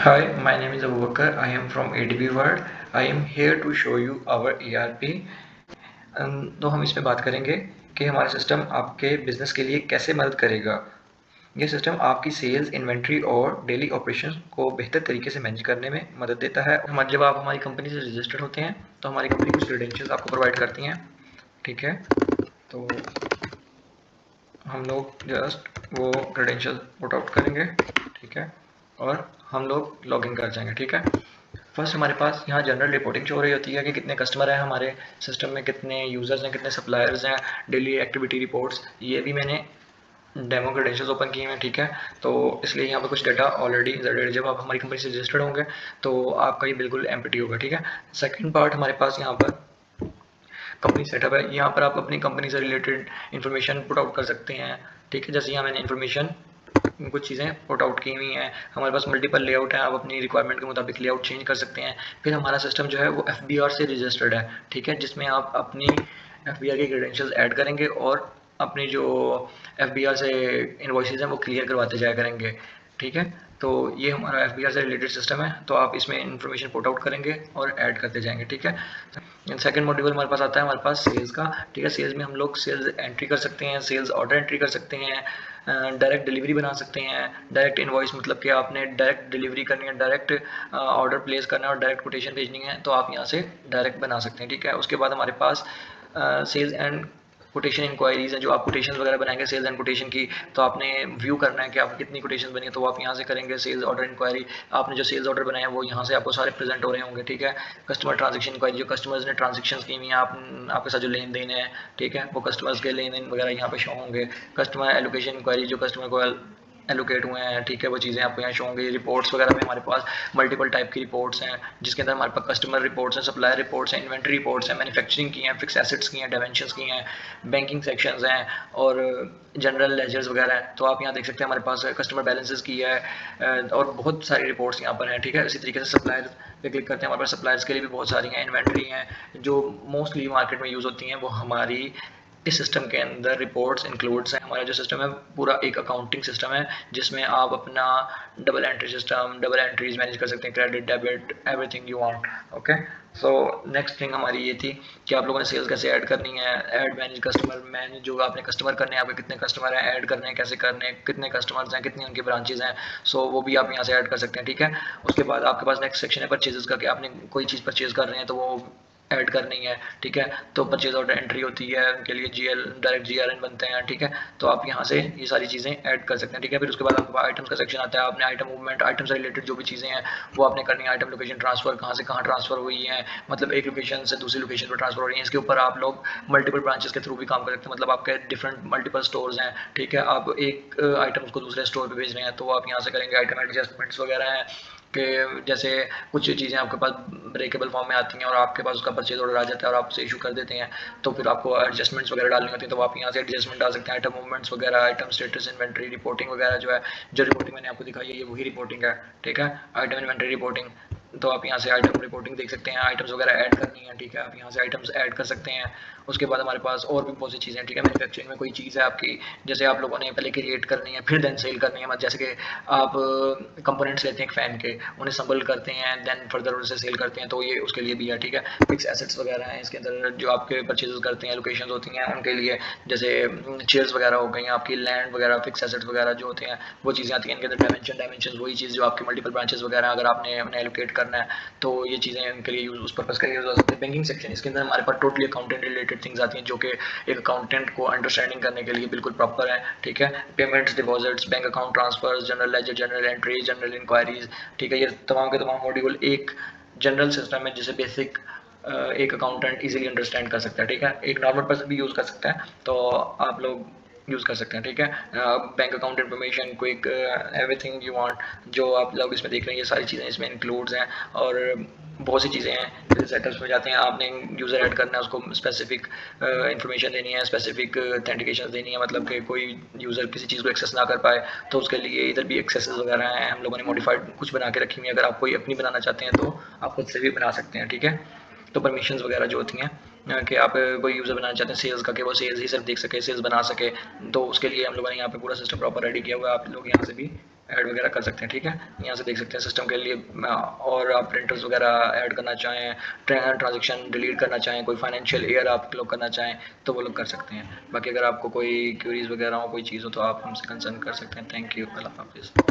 Hi, my name is Abubakar. I am from ADB World. I am here to show you our ERP. तो हम इस पे बात करेंगे कि हमारा सिस्टम आपके बिजनेस के लिए कैसे मदद करेगा। ये सिस्टम आपकी सेल्स, इन्वेंट्री और डेली ऑपरेशन को बेहतर तरीके से मैनेज करने में मदद देता है। जब आप हमारी कंपनी से रजिस्टर्ड होते हैं तो हमारी कंपनी कुछ क्रेडेंशियल्स आपको प्रोवाइड करती हैं, ठीक है। तो हम लोग जस्ट वो क्रेडेंशियल पुट आउट करेंगे, ठीक है, और हम लोग लॉगिन कर जाएंगे, ठीक है। फर्स्ट हमारे पास यहाँ जनरल रिपोर्टिंग शो हो रही होती है कि कितने कस्टमर हैं हमारे सिस्टम में, कितने यूज़र्स हैं, कितने सप्लायर्स हैं, डेली एक्टिविटी रिपोर्ट्स। ये भी मैंने डेमो क्रेडेंशियल्स ओपन किए हैं, ठीक है। तो इसलिए यहाँ पर कुछ डाटा ऑलरेडी इंसर्टेड। जब आप हमारी कंपनी से रजिस्टर्ड होंगे तो आपका ये बिल्कुल एम्प्टी होगा, ठीक है। सेकेंड पार्ट हमारे पास यहाँ पर कंपनी सेटअप है। यहाँ पर आप अपनी कंपनी से रिलेटेड इन्फॉर्मेशन पुट आउट कर सकते हैं, ठीक है। जैसे यहाँ मैंने इन्फॉर्मेशन कुछ चीज़ें पुट आउट की हुई हैं। हमारे पास मल्टीपल लेआउट है, आप अपनी रिक्वायरमेंट के मुताबिक लेआउट चेंज कर सकते हैं। फिर हमारा सिस्टम जो है वो FBR से रजिस्टर्ड है, ठीक है, जिसमें आप अपनी FBR के क्रेडेंशियल्स ऐड करेंगे और अपनी जो FBR से इन्वॉइसेज हैं वो क्लियर करवाते जाया करेंगे, ठीक है। तो ये हमारा FBR से रिलेटेड सिस्टम है। तो आप इसमें इन्फॉर्मेशन पुट आउट करेंगे और ऐड करते जाएंगे, ठीक है। सेकंड मॉड्यूल हमारे पास आता है हमारे पास सेल्स का, ठीक है। सेल्स में हम लोग सेल्स एंट्री कर सकते हैं, सेल्स ऑर्डर एंट्री कर सकते हैं, डायरेक्ट डिलीवरी बना सकते हैं। डायरेक्ट इनवॉइस मतलब कि आपने डायरेक्ट डिलीवरी करनी है, डायरेक्ट ऑर्डर प्लेस करना है और डायरेक्ट कोटेशन भेजनी है, तो आप यहाँ से डायरेक्ट बना सकते हैं, ठीक है। उसके बाद हमारे पास सेल्स एंड कोटेशन इंक्वायरीज हैं। जो आप कोटेशन वगैरह बनाएंगे सेल्स एंड कोटेशन की, तो आपने व्यू करना है कि आपकी कितनी कोटेशन बनी है, तो आप यहाँ से करेंगे। सेल्स ऑर्डर इंक्वायरी, आपने जो सेल्स ऑर्डर बनाए हैं वो यहाँ से आपको सारे प्रेजेंट हो रहे होंगे, ठीक है। कस्टमर ट्रांजेक्शन इंक्वायरी, जो कस्टमर्स ने ट्रांजेक्शन की हुई हैं आपके साथ जो लेन देन है, ठीक है, वो कस्टमर्स के लेन देन वगैरह यहाँ पे शो होंगे। कस्टमर एलोकेशन इंक्वायरी, जो कस्टमर को एलोकेट हुए हैं, ठीक है, वो चीज़ें आपको यहाँ शो होंगी। रिपोर्ट्स वगैरह में हमारे पास मल्टीपल टाइप की रिपोर्ट्स हैं, जिसके अंदर हमारे पास कस्टमर रिपोर्ट्स हैं, सप्लायर रिपोर्ट्स हैं, इन्वेंट्री रिपोर्ट्स हैं, मैन्युफैक्चरिंग की हैं, फिक्स एसेट्स की हैं, डायमेंशंस की हैं, बैंकिंग सेक्शंस हैं और जनरल लेजर्स वगैरह हैं। तो आप यहाँ देख सकते हैं हमारे पास कस्टमर बैलेंसेस की है और बहुत सारी रिपोर्ट्स यहाँ पर हैं, ठीक है। इसी तरीके से सप्लायर पे क्लिक करते हैं, हमारे पास सप्लायर्स के लिए भी बहुत सारी हैं, इन्वेंट्री हैं जो मोस्टली मार्केट में यूज़ होती हैं, वो हमारी इस सिस्टम के अंदर रिपोर्ट्स इंक्लूड्स हैं। हमारा जो सिस्टम है पूरा एक अकाउंटिंग सिस्टम है, जिसमें आप अपना double entry system, double entries manage कर सकते हैं, credit debit everything you want, okay. So next thing हमारी ये थी कि आप लोगों ने सेल्स कैसे ऐड करनी है, ऐड मैनेज कस्टमर मैनेज, जो आपने कस्टमर करने हैं, आपके कितने कस्टमर हैं, ऐड करने हैं, कैसे करने हैं, कितने कस्टमर्स हैं, कितनी उनकी ब्रांचेज हैं, सो वो भी आप यहाँ से ऐड कर सकते हैं, ठीक है। उसके बाद आपके पास नेक्स्ट सेक्शन है परचेजेस का, कि आपने कोई चीज़ परचेज कर रहे हैं तो वो ऐड करनी है, ठीक है। तो परचेज ऑर्डर एंट्री होती है, उनके लिए डायरेक्ट GRN बनते हैं, ठीक है। तो आप यहाँ से ये सारी चीज़ें ऐड कर सकते हैं, ठीक है। फिर उसके बाद आपके पास आइटम्स का सेक्शन आता है, आपने आइटम मूवमेंट, आइटम से रिलेटेड जो भी चीज़ें हैं वो आपने करनी है। आइटम लोकेशन ट्रांसफर, कहाँ से कहाँ ट्रांसफर हुई है, मतलब एक लोकेशन से दूसरी लोकेशन पर ट्रांसफर हो रही है। इसके ऊपर आप लोग मल्टीपल ब्रांचेस के थ्रू भी काम कर सकते हैं, मतलब आपके डिफरेंट मल्टीपल स्टोर्स हैं, ठीक है। आप एक आइटम को दूसरे स्टोर पर भेज रहे हैं तो आप यहाँ से करेंगे। आइटम एडजस्टमेंट्स वगैरह हैं कि जैसे कुछ चीज़ें आपके पास ब्रेकेबल फॉर्म में आती हैं और आपके पास उसका परचेज ऑर्डर आ जाता है और आप उसे इशू कर देते हैं, तो फिर आपको एडजस्टमेंट्स वगैरह डालनी होती है, तो आप यहाँ से एडजस्टमेंट डाल सकते हैं। आइटम मूवमेंट्स वगैरह, आइटम स्टेटस, इन्वेंट्री रिपोर्टिंग वगैरह जो है, जो रिपोर्टिंग मैंने आपको दिखाई है ये वही रिपोर्टिंग है, ठीक है। आइटम इन्वेंट्री रिपोर्टिंग, तो आप यहाँ से आइटम रिपोर्टिंग देख सकते हैं, आइटम्स वगैरह ऐड करनी है, ठीक है, आप यहाँ से आइटम्स ऐड कर सकते हैं। उसके बाद हमारे पास और भी बहुत सी चीज़ें हैं, ठीक है। मैन्युफैक्चरिंग में कोई चीज़ है आपकी, जैसे आप लोगों ने पहले क्रिएट करनी है फिर देन सेल करनी है, मतलब जैसे कि आप कंपोनेंट्स लेते हैं एक फ़ैन के, उन्हें संबल करते हैं, देन फर्दर उनसे सेल करते हैं, तो ये उसके लिए भी है, ठीक है। फिक्स एसेट्स वगैरह हैं इसके अंदर, जो आपके परचेज करते हैं, लोकेशन होती हैं उनके लिए, जैसे चेयर्स वगैरह हो गई, आपकी लैंड वगैरह, फिक्स एसेट्स वगैरह जो होते हैं वो चीज़ें आती हैं इनके अंदर। डायमेंशन वही चीज़ जो आपकी मल्टीपल ब्रांचेस वगैरह अगर आपने उन्हें एलोकेट करना है तो ये चीज़ें उनके लिए उस पर्पज़ के लिए यूज़ हो सकती है। बैंकिंग सेक्शन, इसके अंदर हमारे पास टोटली अकाउंटेंट रिलेटेड थिंग्स आती हैं जो कि एक अकाउंटेंट को अंडरस्टैंडिंग करने के लिए बिल्कुल प्रॉपर है, ठीक है। Payments, deposits, bank account transfers, general ledger, general entries, general inquiries, ठीक है। ये तमाम के तमाम मॉड्यूल एक जनरल सिस्टम है जिसे बेसिक एक अकाउंटेंट इजीली अंडरस्टैंड कर सकता है, ठीक है। एक नॉर्मल पर्सन भी यूज़ कर सकता है, तो आप लोग यूज़ कर सकते हैं, ठीक है। Bank account information, quick, everything you want, जो आप लोग इसमें देख रहे हैं ये सारी चीज़ें इसमें इंक्लूड्स हैं। और बहुत सी चीज़ें हैं, जैसे सेटअप्स में जाते हैं, आपने यूज़र ऐड करना है, उसको स्पेसिफिक इन्फॉर्मेशन देनी है, स्पेसिफिक ऑथेंटिकेशन देनी है, मतलब कि कोई यूज़र किसी चीज़ को एक्सेस ना कर पाए, तो उसके लिए इधर भी एक्सेसेस वगैरह हैं, हम लोगों ने मॉडिफाइड कुछ बना के रखी हुई है। अगर आप कोई अपनी बनाना चाहते हैं तो आप खुद से भी बना सकते हैं, ठीक है। तो परमिशंस वगैरह जो होती हैं कि आप कोई यूज़र बनाना चाहते हैं सेल्स का, कि वो सेल्स ही सिर्फ देख सके, सेल्स बना सके, तो उसके लिए हम लोगों ने यहाँ पे पूरा सिस्टम प्रॉपर रेडी किया हुआ है। आप लोग यहाँ से भी ऐड वगैरह कर सकते हैं। ठीक है, यहाँ से देख सकते हैं सिस्टम के लिए। और आप प्रिंटर्स वगैरह ऐड करना चाहें, ट्रांजेक्शन डिलीट करना चाहें, कोई फाइनेंशियल ईयर आप लोग करना चाहें तो वो लोग कर सकते हैं। बाकी अगर आपको कोई क्वेरीज वगैरह हो, कोई चीज़ हो, तो आप हमसे कंसर्न कर सकते हैं। थैंक यू, अल्लाह हाफिज़।